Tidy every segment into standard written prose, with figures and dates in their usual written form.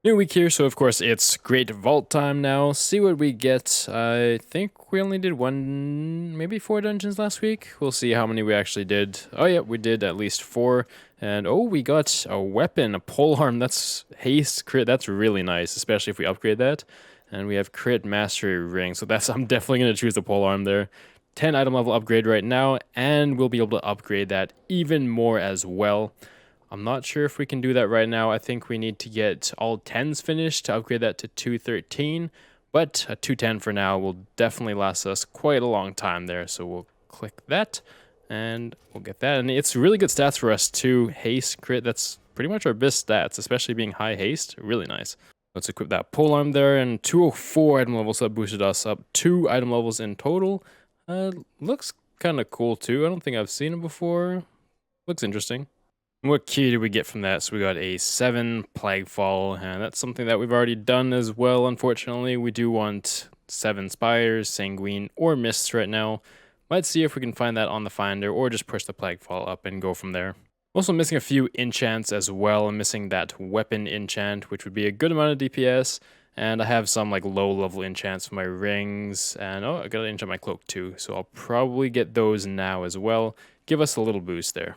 New week here, so of course it's great vault time now. See what we get. I think we only did one, maybe 4 dungeons last week. We'll see how many we actually did. Oh yeah, we did at least 4. And oh, we got a weapon, a polearm. That's haste crit. That's really nice, especially if we upgrade that. And we have crit mastery ring. So that's I'm definitely gonna choose the polearm there. 10 item level upgrade right now, and we'll be able to upgrade that even more as well. I'm not sure if we can do that right now. I think we need to get all 10s finished to upgrade that to 213, but a 210 for now will definitely last us quite a long time there. So we'll click that and we'll get that. And it's really good stats for us too. Haste, crit, that's pretty much our best stats, especially being high haste. Really nice. Let's equip that polearm there, and 204 item levels. That boosted us up 2 item levels in total. Looks kind of cool too. I don't think I've seen it before. Looks interesting. What key did we get from that? So we got a 7 Plaguefall, and that's something that we've already done as well, unfortunately. We do want 7 Spires, Sanguine, or Mists right now. Might see if we can find that on the Finder, or just push the Plaguefall up and go from there. Also missing a few enchants as well. I'm missing that Weapon enchant, which would be a good amount of DPS. And I have some like low level enchants for my rings, and oh, I gotta enchant my cloak too. So I'll probably get those now as well. Give us a little boost there.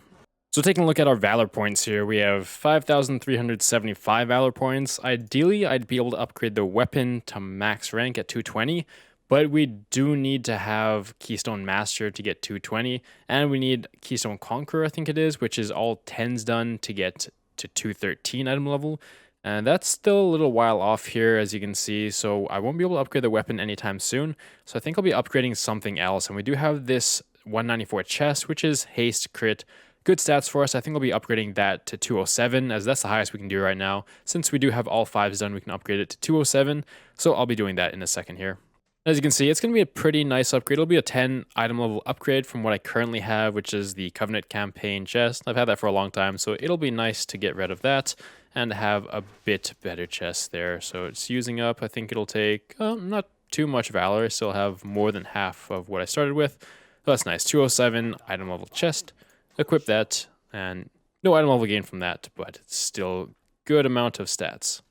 So taking a look at our Valor points here, we have 5,375 Valor points. Ideally, I'd be able to upgrade the weapon to max rank at 220, but we do need to have Keystone Master to get 220, and we need Keystone Conqueror, I think it is, which is all 10s done to get to 213 item level. And that's still a little while off here, as you can see, so I won't be able to upgrade the weapon anytime soon. So I think I'll be upgrading something else, and we do have this 194 chest, which is haste, crit, good stats for us. I think I'll be upgrading that to 207, as that's the highest we can do right now. Since we do have all 5s done, we can upgrade it to 207, so I'll be doing that in a second here. As you can see, it's going to be a pretty nice upgrade. It'll be a 10 item level upgrade from what I currently have, which is the Covenant Campaign chest. I've had that for a long time, so it'll be nice to get rid of that and have a bit better chest there. So it's using up, I think it'll take not too much Valor. I still have more than half of what I started with. So that's nice. 207 item level chest. Equip that, and no item level gain from that, but it's still good amount of stats.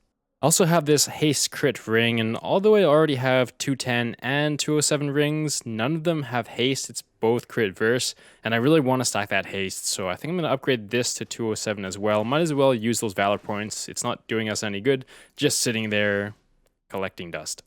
I also have this haste crit ring, and although I already have 210 and 207 rings, none of them have haste. It's both crit verse, and I really want to stack that haste, so I think I'm going to upgrade this to 207 as well. Might as well use those Valor points. It's not doing us any good, just sitting there collecting dust.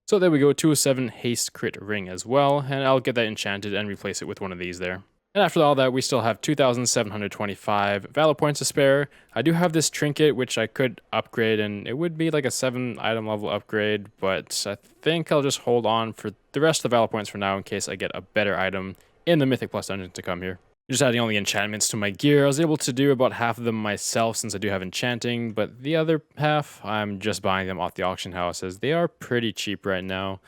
So there we go, 207 haste crit ring as well, and I'll get that enchanted and replace it with one of these there. And after all that, we still have 2,725 Valor points to spare. I do have this trinket, which I could upgrade, and it would be like a 7 item level upgrade, but I think I'll just hold on for the rest of the Valor points for now in case I get a better item in the Mythic Plus dungeon to come here. Just adding all the enchantments to my gear. I was able to do about half of them myself since I do have enchanting, but the other half, I'm just buying them off the auction house as they are pretty cheap right now.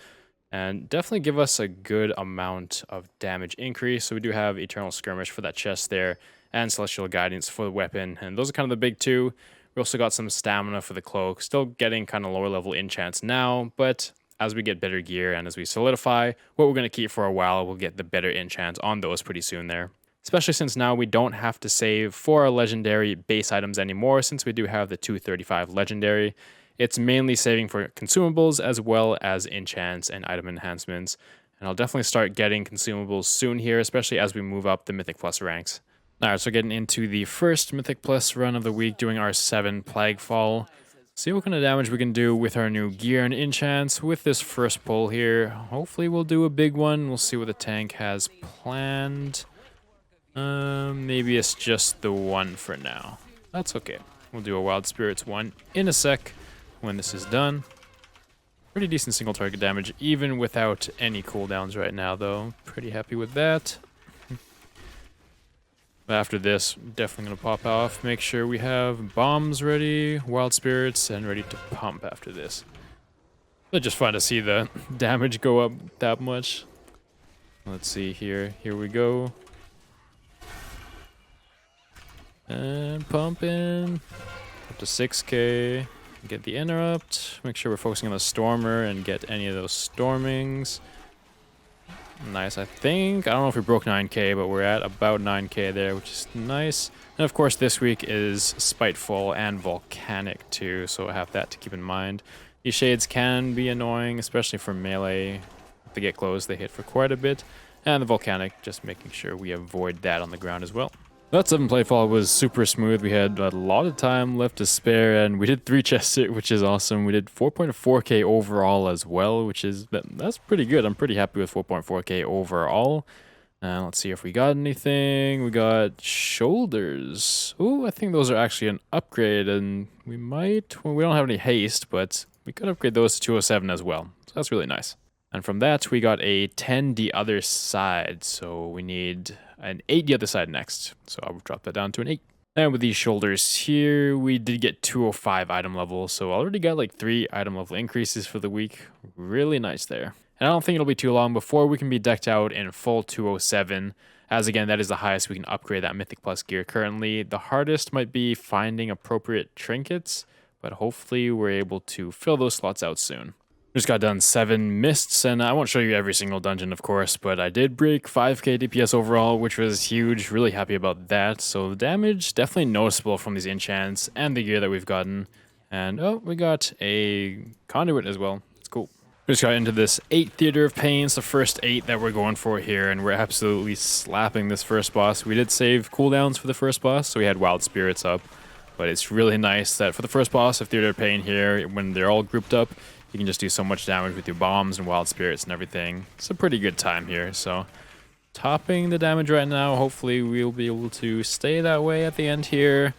And definitely give us a good amount of damage increase. So we do have Eternal Skirmish for that chest there, and Celestial Guidance for the weapon. And those are kind of the big two. We also got some stamina for the cloak. Still getting kind of lower level enchants now, but as we get better gear and as we solidify what we're going to keep for a while, we'll get the better enchants on those pretty soon there. Especially since now we don't have to save for our legendary base items anymore, since we do have the 235 legendary. It's mainly saving for consumables as well as enchants and item enhancements. And I'll definitely start getting consumables soon here, especially as we move up the Mythic Plus ranks. Alright, so getting into the first Mythic Plus run of the week, doing our 7 Plaguefall. See what kind of damage we can do with our new gear and enchants with this first pull here. Hopefully we'll do a big one. We'll see what the tank has planned. Maybe it's just the one for now. That's okay. We'll do a Wild Spirits one in a sec. When this is done. Pretty decent single target damage, even without any cooldowns right now, though. Pretty happy with that. After this, definitely going to pop off. Make sure we have bombs ready, wild spirits, and ready to pump after this. It's just fun to see the damage go up that much. Let's see here. Here we go. And pumping. Up to 6k. Get the interrupt, make sure we're focusing on the stormer and get any of those stormings. Nice, I think. I don't know if we broke 9k, but we're at about 9k there, which is nice. And of course, this week is Spiteful and Volcanic too, so I have that to keep in mind. These shades can be annoying, especially for melee. If they get close, they hit for quite a bit. And the Volcanic, just making sure we avoid that on the ground as well. That 7 playfall was super smooth. We had a lot of time left to spare, and we did 3 chests, which is awesome. We did 4.4k overall as well, which is that's pretty good. I'm pretty happy with 4.4k overall. Let's see if we got anything. We got shoulders. Ooh, I think those are actually an upgrade, and we might. Well, we don't have any haste, but we could upgrade those to 207 as well. So that's really nice. And from that, we got a 10 the other side. So we need an 8 the other side next. So I'll drop that down to an 8. And with these shoulders here, we did get 205 item level. So I already got like 3 item level increases for the week. Really nice there. And I don't think it'll be too long before we can be decked out in full 207. As again, that is the highest we can upgrade that Mythic Plus gear currently. The hardest might be finding appropriate trinkets, but hopefully we're able to fill those slots out soon. Just got done 7 mists, and I won't show you every single dungeon, of course, but I did break 5k DPS overall, which was huge. Really happy about that. So the damage definitely noticeable from these enchants and the gear that we've gotten. And oh, we got a conduit as well. It's cool. We just got into this 8 Theater of Pain. It's the first 8 that we're going for here, and we're absolutely slapping this first boss. We did save cooldowns for the first boss, so we had Wild Spirits up. But it's really nice that for the first boss of Theater of Pain here, when they're all grouped up, you can just do so much damage with your bombs and Wild Spirits and everything. It's a pretty good time here, so topping the damage right now. Hopefully we'll be able to stay that way at the end here.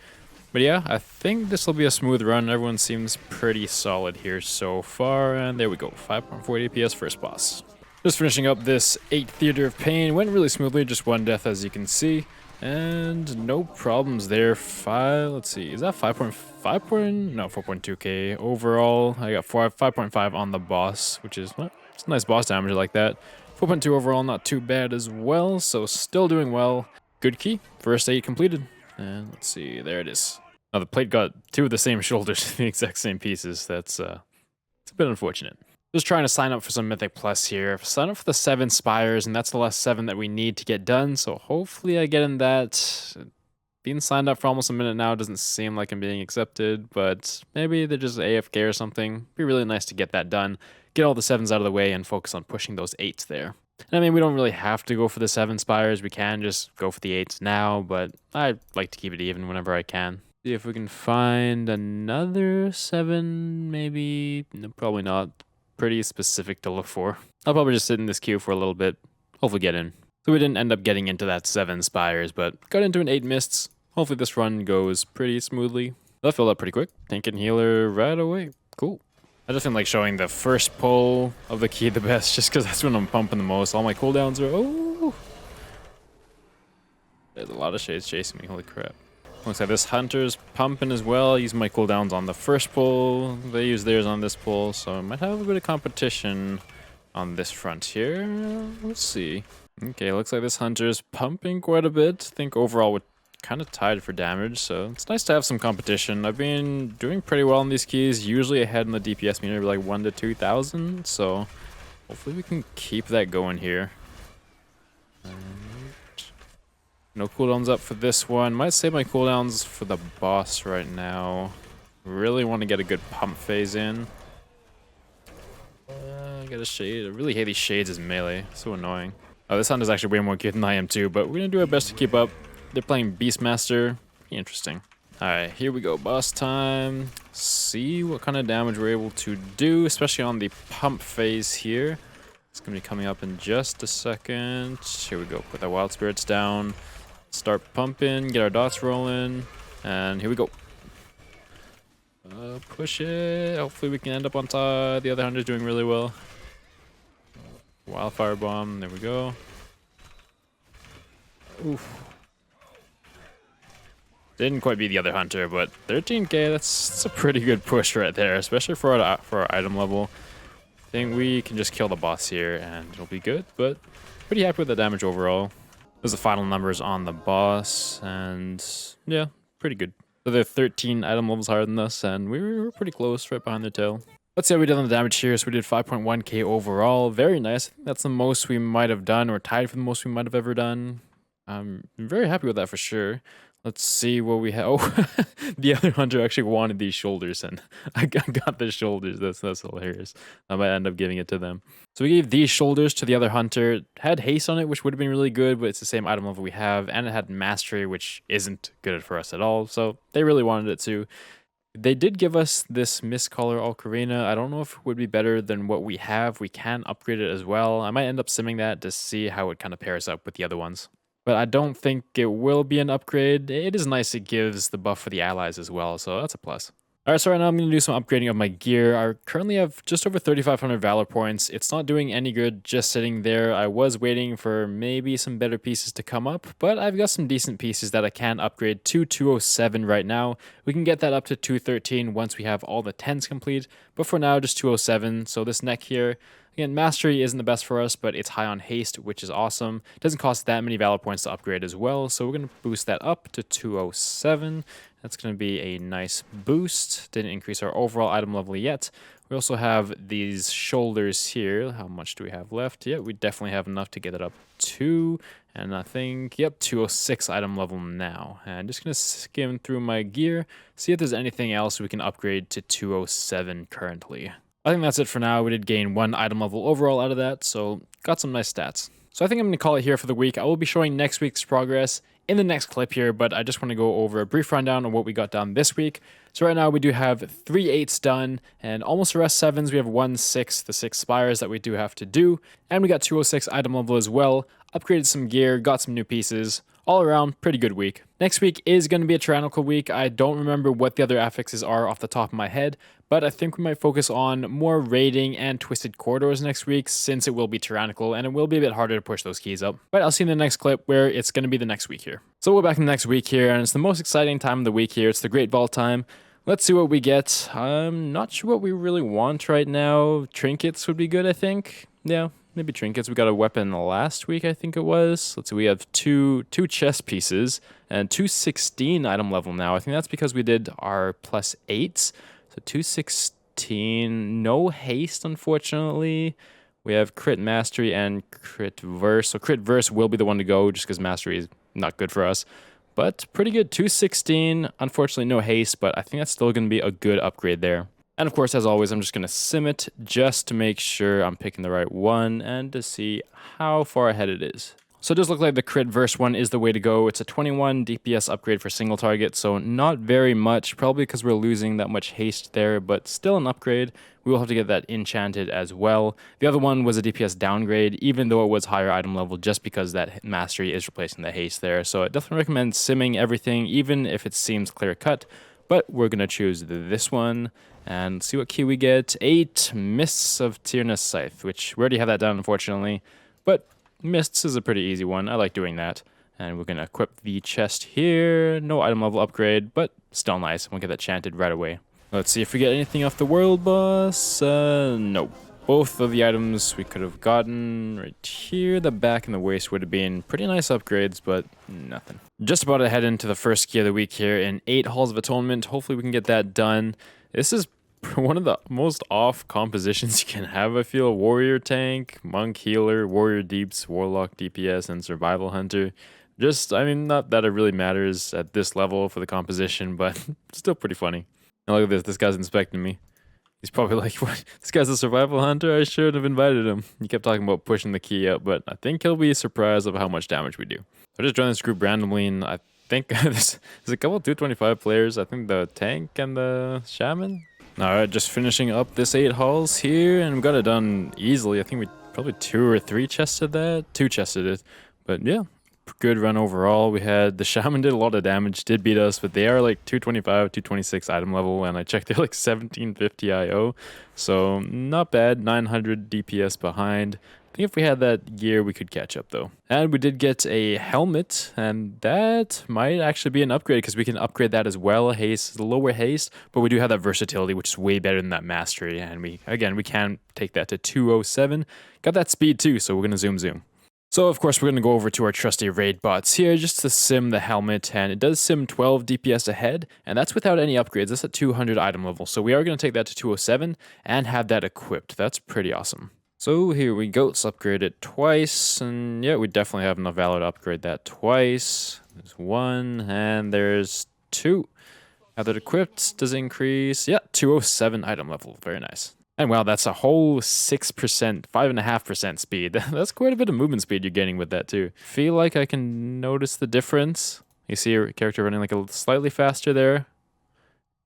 But yeah, I think this will be a smooth run. Everyone seems pretty solid here so far. And there we go, 5.4 DPS first boss. Just finishing up this 8 Theater of Pain. Went really smoothly, just 1 death as you can see. And no problems there. Let's see, is that 4.2k overall. I got 5.5 on the boss, which is it's nice boss damage like that. 4.2 overall, not too bad as well. So still doing well. Good key. First 8 completed. And let's see, there it is. Now the plate got 2 of the same shoulders, the exact same pieces. That's it's a bit unfortunate. Just trying to sign up for some Mythic Plus here. Sign up for the 7 Spires, and that's the last 7 that we need to get done. So hopefully I get in that. Being signed up for almost a minute now doesn't seem like I'm being accepted, but maybe they're just AFK or something. Be really nice to get that done. Get all the 7s out of the way and focus on pushing those 8s there. And I mean, we don't really have to go for the 7 Spires. We can just go for the 8s now, but I like to keep it even whenever I can. See if we can find another 7, maybe. No, probably not. Pretty specific to look for. I'll probably just sit in this queue for a little bit, hopefully get in. So we didn't end up getting into that 7 Spires, but got into an 8 Mists. Hopefully this run goes pretty smoothly. That filled up pretty quick. Tank and healer right away. Cool. I just didn't like showing the first pull of the key the best, just because that's when I'm pumping the most. All my cooldowns are... Oh! There's a lot of shades chasing me, holy crap. Looks like this hunter's pumping as well. Use my cooldowns on the first pull. They use theirs on this pull, so I might have a bit of competition on this front here. Let's see. Okay, looks like this hunter's pumping quite a bit. I think overall we're kind of tied for damage, so it's nice to have some competition. I've been doing pretty well on these keys, usually ahead in the DPS meter, like 1 to 2,000, so hopefully we can keep that going here. No cooldowns up for this one. Might save my cooldowns for the boss right now. Really want to get a good pump phase in. I got a shade. I really hate these shades as melee. So annoying. Oh, this hunter's actually way more good than I am too, but we're going to do our best to keep up. They're playing Beast Master. Interesting. Alright, here we go. Boss time. See what kind of damage we're able to do, especially on the pump phase here. It's going to be coming up in just a second. Here we go. Put the Wild Spirits down. Start pumping, get our dots rolling, and here we go. Push it. Hopefully we can end up on top. The other hunter's doing really well. Wildfire bomb. There we go. Oof. Didn't quite be the other hunter, but 13k. That's a pretty good push right there, especially for our item level. I think we can just kill the boss here, and it'll be good. But pretty happy with the damage overall. Those are the final numbers on the boss, and yeah, pretty good. So they're 13 item levels higher than us, and we were pretty close, right behind their tail. Let's see how we did on the damage here. So we did 5.1k overall. Very nice. That's the most we might have done, or tied for the most we might have ever done. I'm very happy with that for sure. Let's see what we have. Oh, the other hunter actually wanted these shoulders, and I got the shoulders. That's hilarious. I might end up giving it to them. So we gave these shoulders to the other hunter. It had haste on it, which would have been really good, but it's the same item level we have, and it had mastery, which isn't good for us at all. So they really wanted it too. They did give us this Mist Collar Ocarina. I don't know if it would be better than what we have. We can upgrade it as well. I might end up simming that to see how it kind of pairs up with the other ones. But I don't think it will be an upgrade. It is nice it gives the buff for the allies as well, so that's a plus. Alright, so right now I'm going to do some upgrading of my gear. I currently have just over 3,500 Valor points. It's not doing any good just sitting there. I was waiting for maybe some better pieces to come up, but I've got some decent pieces that I can upgrade to 207 right now. We can get that up to 213 once we have all the 10s complete, but for now just 207. So this neck here, again, mastery isn't the best for us, but it's high on haste, which is awesome. It doesn't cost that many Valor points to upgrade as well, so we're going to boost that up to 207. That's going to be a nice boost. Didn't increase our overall item level yet. We also have these shoulders here. How much do we have left? Yeah, we definitely have enough to get it up to. And I think, yep, 206 item level now. And I'm just going to skim through my gear, see if there's anything else we can upgrade to 207 currently. I think that's it for now. We did gain 1 item level overall out of that, so got some nice stats. So I think I'm going to call it here for the week. I will be showing next week's progress in the next clip here, but I just want to go over a brief rundown of what we got done this week. So right now we do have 3 8s done, and almost the rest 7s. We have 1 6, the 6 spires that we do have to do, and we got 206 item level as well. Upgraded some gear, got some new pieces. All around, pretty good week. Next week is going to be a tyrannical week. I don't remember what the other affixes are off the top of my head, but I think we might focus on more raiding and twisted corridors next week, since it will be tyrannical and it will be a bit harder to push those keys up. But I'll see you in the next clip where it's going to be the next week here. So we're back in the next week here, and it's the most exciting time of the week here. It's the Great Vault time. Let's see what we get. I'm not sure what we really want right now. Trinkets would be good, I think. Yeah, maybe trinkets. We got a weapon last week, I think it was. Let's see, we have two chest pieces and 216 item level now. I think that's because we did our +8s. So 216, no haste, unfortunately. We have crit mastery and crit verse. So crit verse will be the one to go just because mastery is not good for us. But pretty good, 216. Unfortunately, no haste, but I think that's still going to be a good upgrade there. And of course, as always, I'm just going to sim it just to make sure I'm picking the right one and to see how far ahead it is. So it does look like the crit verse one is the way to go. It's a 21 DPS upgrade for single target, so not very much, probably because we're losing that much haste there, but still an upgrade. We will have to get that enchanted as well. The other one was a DPS downgrade, even though it was higher item level, just because that mastery is replacing the haste there. So I definitely recommend simming everything, even if it seems clear cut. But we're going to choose this one and see what key we get. 8 Mists of Tyrannus Scythe, which we already have that done, unfortunately. But Mists is a pretty easy one. I like doing that. And we're going to equip the chest here. No item level upgrade, but still nice. We'll get that chanted right away. Let's see if we get anything off the world boss. No. Both of the items we could have gotten right here. The back and the waist would have been pretty nice upgrades, but nothing. Just about to head into the first key of the week here in 8 Halls of Atonement. Hopefully we can get that done. This is one of the most off compositions you can have, I feel. Warrior tank, monk healer, warrior deeps, warlock DPS, and survival hunter. Just, I mean, not that it really matters at this level for the composition, but still pretty funny. And look at this guy's inspecting me. He's probably like, what? This guy's a survival hunter? I should have invited him. He kept talking about pushing the key up, but I think he'll be surprised of how much damage we do. I just joined this group randomly, and I think there's a couple 225 players. I think the tank and the shaman. Alright, just finishing up this 8 halls here, and we got it done easily. I think we probably 2 or 3 chested that. 2 chested it. But yeah, good run overall. We had the shaman did a lot of damage, did beat us, but they are like 225, 226 item level, and I checked they're like 1750 IO. So not bad, 900 DPS behind. I think if we had that gear, we could catch up though. And we did get a helmet, and that might actually be an upgrade because we can upgrade that as well. Haste, lower haste, but we do have that versatility, which is way better than that mastery. And we can take that to 207. Got that speed too, so we're gonna zoom. So of course we're going to go over to our trusty raid bots here just to sim the helmet, and it does sim 12 DPS ahead, and that's without any upgrades. That's at 200 item level, so we are going to take that to 207 and have that equipped. That's pretty awesome. So here we go, let's upgrade it twice, and yeah, we definitely have enough valor to upgrade that twice. There's one, and there's two. Have that equipped, does increase, yeah, 207 item level, very nice. And wow, that's a whole 6%, 5.5% speed. That's quite a bit of movement speed you're getting with that too. Feel like I can notice the difference. You see your character running like a slightly faster there.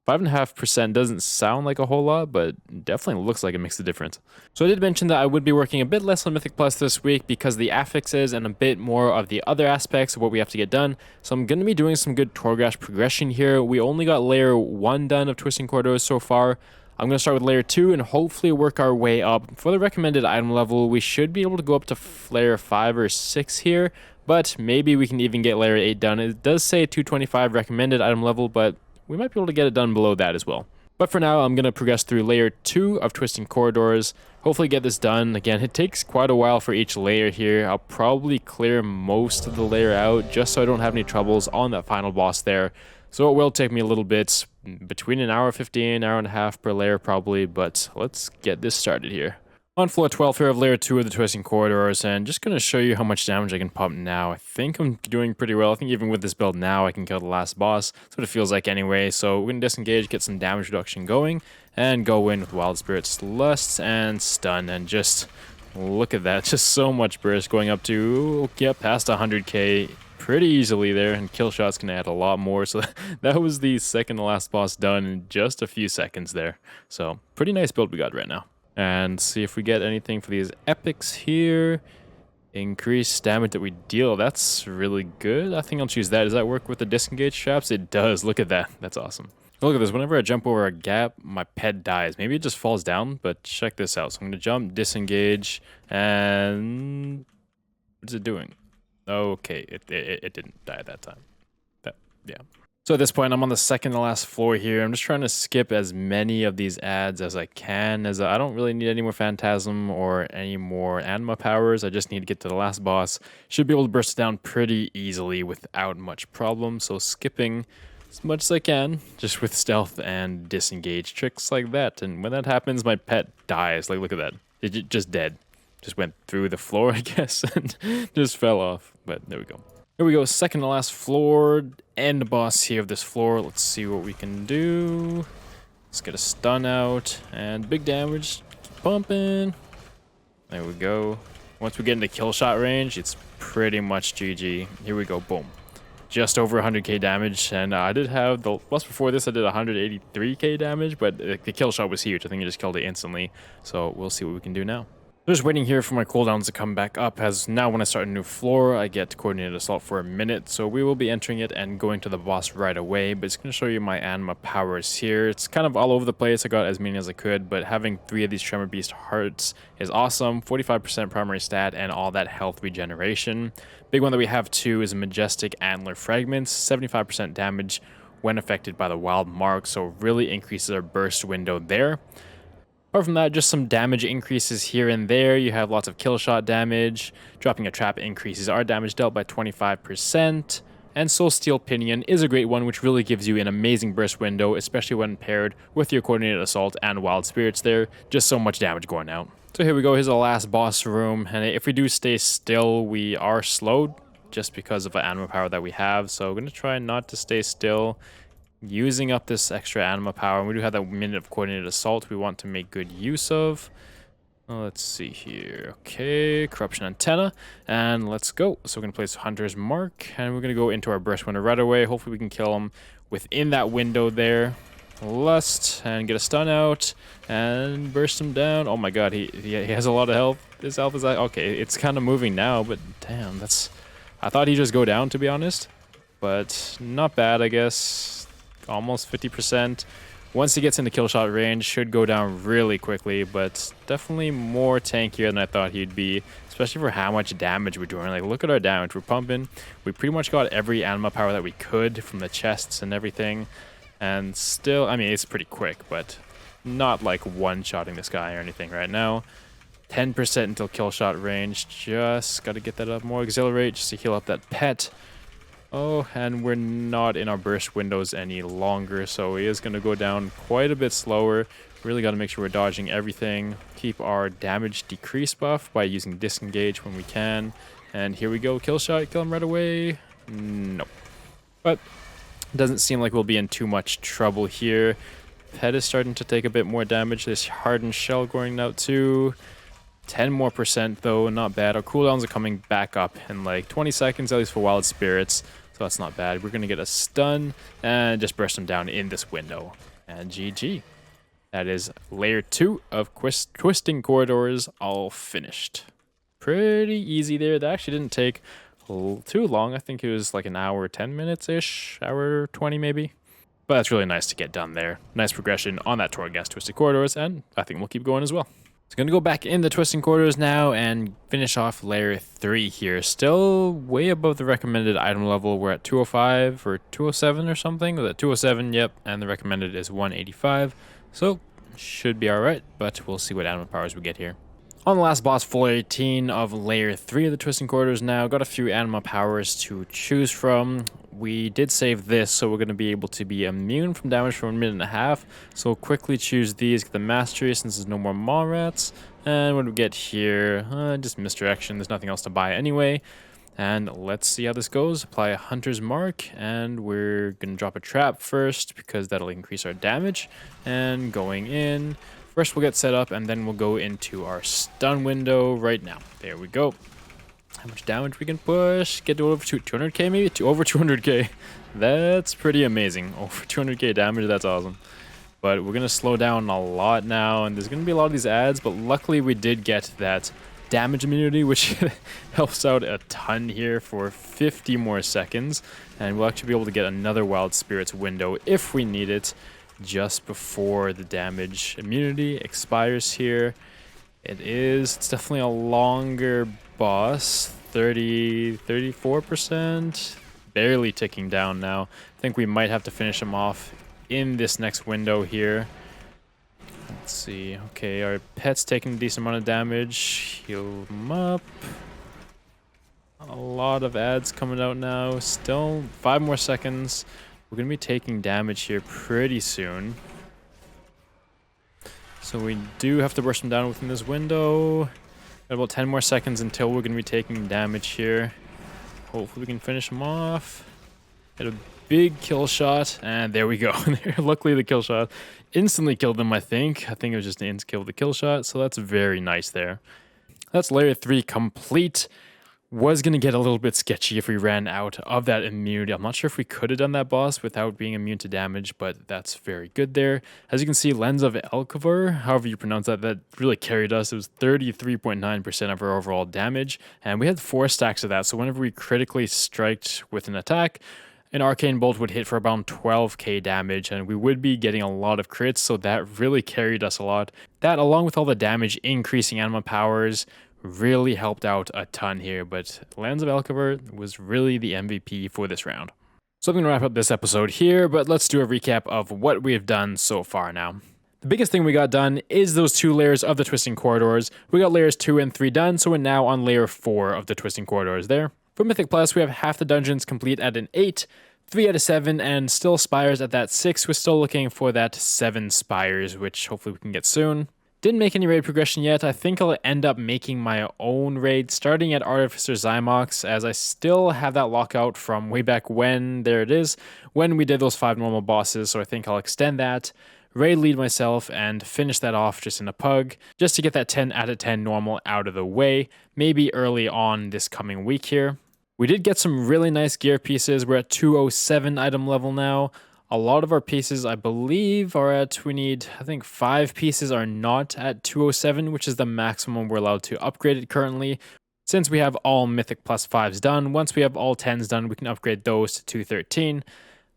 5.5% doesn't sound like a whole lot, but definitely looks like it makes a difference. So I did mention that I would be working a bit less on Mythic Plus this week because the affixes and a bit more of the other aspects of what we have to get done. So I'm going to be doing some good Torghast progression here. We only got layer 1 done of Twisting Corridors so far. I'm going to start with layer 2 and hopefully work our way up. For the recommended item level, we should be able to go up to layer 5 or 6 here, but maybe we can even get layer 8 done. It does say 225 recommended item level, but we might be able to get it done below that as well. But for now, I'm going to progress through layer 2 of Twisting Corridors, hopefully get this done. Again, it takes quite a while for each layer here. I'll probably clear most of the layer out just so I don't have any troubles on that final boss there. So it will take me a little bit, between an hour 15, hour and a half per layer probably, but let's get this started here. On floor 12 here of layer 2 of the Twisting Corridors, and just going to show you how much damage I can pump now. I think I'm doing pretty well. I think even with this build now, I can kill the last boss. That's what it feels like anyway, so we're going to disengage, get some damage reduction going, and go in with Wild Spirit's Lust and Stun, and just look at that. Just so much burst going up to, yeah, past 100k. Pretty easily there, and kill shots can add a lot more. So that was the second to last boss done in just a few seconds there. So pretty nice build we got right now. And see if we get anything for these epics here. Increased damage that we deal. That's really good. I think I'll choose that. Does that work with the disengage traps? It does. Look at that. That's awesome. Look at this. Whenever I jump over a gap, my pet dies. Maybe it just falls down, but check this out. So I'm going to jump, disengage, and what is it doing? Okay, it didn't die at that time. Yeah. So at this point, I'm on the second to last floor here. I'm just trying to skip as many of these ads as I can, as I don't really need any more Phantasm or any more Anima powers. I just need to get to the last boss. Should be able to burst it down pretty easily without much problem. So skipping as much as I can, just with stealth and disengage tricks like that. And when that happens, my pet dies. Like, look at that. It's just dead. Just went through the floor, I guess, and just fell off. But there we go. Here we go, second to last floor, end boss here of this floor. Let's see what we can do. Let's get a stun out, and big damage. Keep pumping. There we go. Once we get into kill shot range, it's pretty much GG. Here we go, boom. Just over 100k damage, and I did have the boss before this. I did 183k damage, but the kill shot was huge. I think I just killed it instantly. So we'll see what we can do now. Just waiting here for my cooldowns to come back up, as now when I start a new floor, I get coordinated assault for a minute, so we will be entering it and going to the boss right away. But it's going to show you my Anima powers here. It's kind of all over the place. I got as many as I could, but having 3 of these Tremor Beast hearts is awesome. 45% primary stat and all that health regeneration. Big one that we have too is Majestic Antler Fragments, 75% damage when affected by the wild mark, so really increases our burst window there. Apart from that, just some damage increases here and there. You have lots of kill shot damage. Dropping a trap increases our damage dealt by 25%. And Soul Steel Pinion is a great one, which really gives you an amazing burst window, especially when paired with your Coordinated Assault and Wild Spirits there. Just so much damage going out. So here we go. Here's the last boss room. And if we do stay still, we are slowed just because of the Anima power that we have. So we're going to try not to stay still. Using up this extra Anima power, and we do have that minute of Coordinated Assault we want to make good use of. Let's see here. Okay, Corruption Antenna, and let's go. So we're going to place Hunter's Mark, and we're going to go into our burst window right away. Hopefully we can kill him within that window there. Lust, and get a stun out, and burst him down. Oh my god, he has a lot of health. His health is like, okay, it's kind of moving now, but damn, that's... I thought he'd just go down, to be honest. But not bad, I guess. Almost 50%. Once he gets into kill shot range, should go down really quickly, but definitely more tankier than I thought he'd be, especially for how much damage we're doing. Like, look at our damage we're pumping. We pretty much got every Anima power that we could from the chests and everything, and still, I mean, it's pretty quick, but not like one-shotting this guy or anything right now. 10% until kill shot range. Just got to get that up more. Exhilarate just to heal up that pet. Oh, and we're not in our burst windows any longer, so he is going to go down quite a bit slower. Really got to make sure we're dodging everything. Keep our damage decrease buff by using disengage when we can. And here we go, kill shot, kill him right away. Nope. But it doesn't seem like we'll be in too much trouble here. Pet is starting to take a bit more damage. This hardened shell going out too. 10% more though, not bad. Our cooldowns are coming back up in like 20 seconds, at least for wild spirits. So that's not bad. We're going to get a stun and just burst them down in this window. And GG. That is layer 2 of Twisting Corridors all finished. Pretty easy there. That actually didn't take too long. I think it was like an hour, 10 minutes-ish, hour 20 maybe. But that's really nice to get done there. Nice progression on that Torghast Twisting Corridors, and I think we'll keep going as well. So going to go back in the Twisting Corridors now and finish off layer 3 here. Still way above the recommended item level. We're at 205 or 207 or something. We're at 207, yep, and the recommended is 185. So should be alright, but we'll see what animal powers we get here. On the last boss, floor 18 of layer 3 of the Twisting Corridors now. Got a few anima powers to choose from. We did save this, so we're going to be able to be immune from damage for 1.5 minutes. So we'll quickly choose these, get the mastery since there's no more maw rats. And what do we get here? Just misdirection, there's nothing else to buy anyway. And let's see how this goes. Apply a Hunter's Mark, and we're going to drop a trap first because that'll increase our damage. And going in... First we'll get set up, and then we'll go into our stun window right now. There we go. How much damage we can push? Get to over 200k maybe? To over 200k. That's pretty amazing. Over 200k damage, that's awesome. But we're going to slow down a lot now, and there's going to be a lot of these ads, but luckily we did get that damage immunity, which helps out a ton here for 50 more seconds. And we'll actually be able to get another Wild Spirits window if we need it, just before the damage immunity expires here. It's definitely a longer boss, 34%, barely ticking down now. I think we might have to finish him off in this next window here. Let's see. Okay, our pet's taking a decent amount of damage. Heal him up. A lot of ads coming out now. Still 5 more seconds. We're going to be taking damage here pretty soon. So we do have to burst them down within this window. Got about 10 more seconds until we're going to be taking damage here. Hopefully we can finish them off. Get a big kill shot, and there we go. Luckily the kill shot instantly killed them, I think. I think it was just an instant kill with the kill shot, so that's very nice there. That's layer 3 complete. Was going to get a little bit sketchy if we ran out of that immunity. I'm not sure if we could have done that boss without being immune to damage, but that's very good there. As you can see, Lens of Elkavor, however you pronounce that, that really carried us. It was 33.9% of our overall damage, and we had 4 stacks of that, so whenever we critically striked with an attack, an Arcane Bolt would hit for about 12k damage, and we would be getting a lot of crits, so that really carried us a lot. That, along with all the damage increasing anima powers, really helped out a ton here, but Lands of Elkavor was really the MVP for this round. So I'm going to wrap up this episode here, but let's do a recap of what we've done so far now. The biggest thing we got done is those 2 layers of the Twisting Corridors. We got layers 2 and 3 done, so we're now on layer 4 of the Twisting Corridors there. For Mythic Plus, we have half the dungeons complete at an 8, 3 out of 7, and still Spires at that 6. We're still looking for that 7 Spires, which hopefully we can get soon. Didn't make any raid progression yet. I think I'll end up making my own raid starting at Artificer Zymox, as I still have that lockout from way back when, there it is, when we did those 5 normal bosses, so I think I'll extend that, raid lead myself, and finish that off just in a pug, just to get that 10 out of 10 normal out of the way, maybe early on this coming week here. We did get some really nice gear pieces. We're at 207 item level now. A lot of our pieces, I believe, are at, we need, I think 5 pieces are not at 207, which is the maximum we're allowed to upgrade it currently. Since we have all Mythic Plus 5s done, once we have all 10s done, we can upgrade those to 213,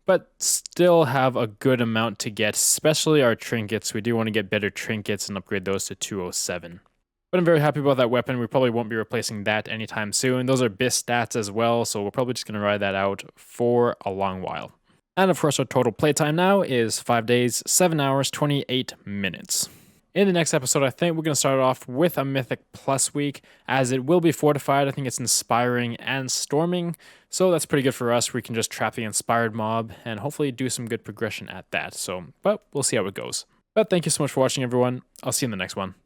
but still have a good amount to get, especially our trinkets. We do want to get better trinkets and upgrade those to 207. But I'm very happy about that weapon. We probably won't be replacing that anytime soon. Those are BIS stats as well, so we're probably just going to ride that out for a long while. And of course, our total playtime now is 5 days, 7 hours, 28 minutes. In the next episode, I think we're going to start off with a Mythic Plus week, as it will be fortified. I think it's Inspiring and Storming, so that's pretty good for us. We can just trap the Inspired mob and hopefully do some good progression at that. So, but we'll see how it goes. But thank you so much for watching, everyone. I'll see you in the next one.